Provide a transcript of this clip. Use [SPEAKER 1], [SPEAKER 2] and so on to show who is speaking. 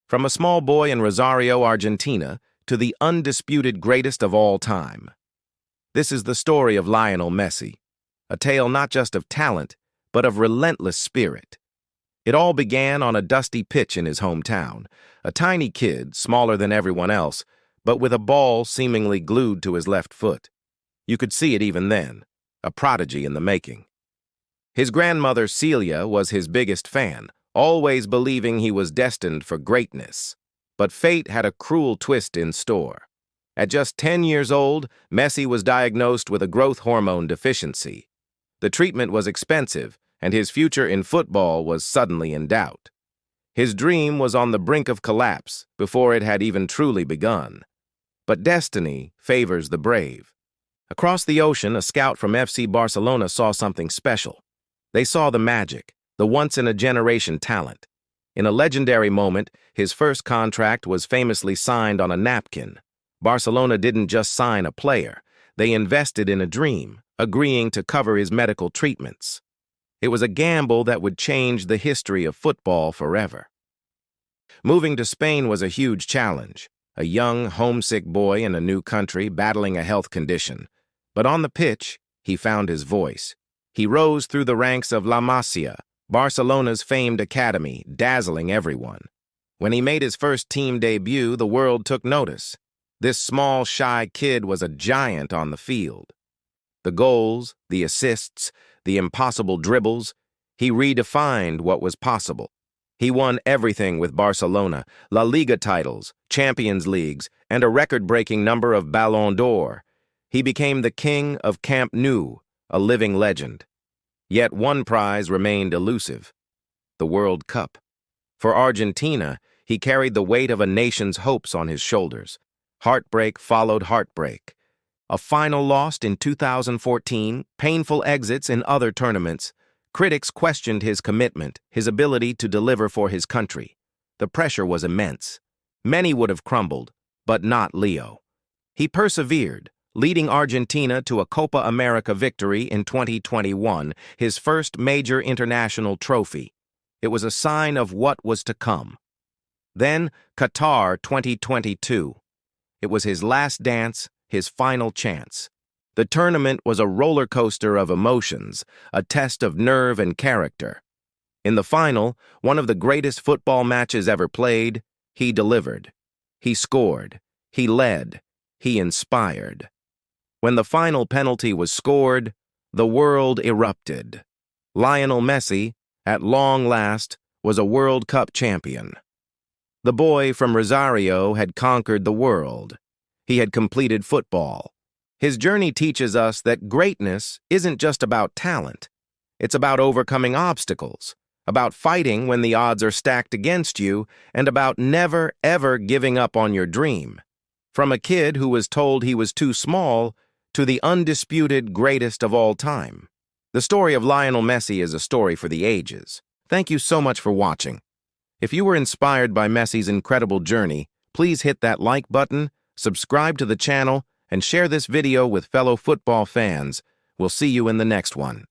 [SPEAKER 1] From a small boy in Rosario, Argentina, to the undisputed greatest of all time. This is the story of Lionel Messi, a tale not just of talent, but of relentless spirit. It all began on a dusty pitch in his hometown, a tiny kid, smaller than everyone else, but with a ball seemingly glued to his left foot. You could see it even then, a prodigy in the making. His grandmother, Celia, was his biggest fan, always believing he was destined for greatness. But fate had a cruel twist in store. At just 10 years old, Messi was diagnosed with a growth hormone deficiency. The treatment was expensive, and his future in football was suddenly in doubt. His dream was on the brink of collapse before it had even truly begun. But destiny favors the brave. Across the ocean, a scout from FC Barcelona saw something special. They saw the magic, the once-in-a-generation talent. In a legendary moment, his first contract was famously signed on a napkin. Barcelona didn't just sign a player. They invested in a dream, agreeing to cover his medical treatments. It was a gamble that would change the history of football forever. Moving to Spain was a huge challenge. A young, homesick boy in a new country battling a health condition. But on the pitch, he found his voice. He rose through the ranks of La Masia, Barcelona's famed academy, dazzling everyone. When he made his first team debut, the world took notice. This small, shy kid was a giant on the field. The goals, the assists, the impossible dribbles, he redefined what was possible. He won everything with Barcelona, La Liga titles, Champions Leagues, and a record-breaking number of Ballon d'Or. He became the king of Camp Nou, a living legend. Yet one prize remained elusive: the World Cup. For Argentina, he carried the weight of a nation's hopes on his shoulders. Heartbreak followed heartbreak. A final lost in 2014, painful exits in other tournaments. Critics questioned his commitment, his ability to deliver for his country. The pressure was immense. Many would have crumbled, but not Leo. He persevered, leading Argentina to a Copa America victory in 2021, his first major international trophy. It was a sign of what was to come. Then, Qatar 2022. It was his last dance, his final chance. The tournament was a roller coaster of emotions, a test of nerve and character. In the final, one of the greatest football matches ever played, he delivered. He scored. He led. He inspired. When the final penalty was scored, the world erupted. Lionel Messi, at long last, was a World Cup champion. The boy from Rosario had conquered the world. He had completed football. His journey teaches us that greatness isn't just about talent. It's about overcoming obstacles, about fighting when the odds are stacked against you, and about never, ever giving up on your dream. From a kid who was told he was too small to the undisputed greatest of all time. The story of Lionel Messi is a story for the ages. Thank you so much for watching. If you were inspired by Messi's incredible journey, please hit that like button, subscribe to the channel, and share this video with fellow football fans. We'll see you in the next one.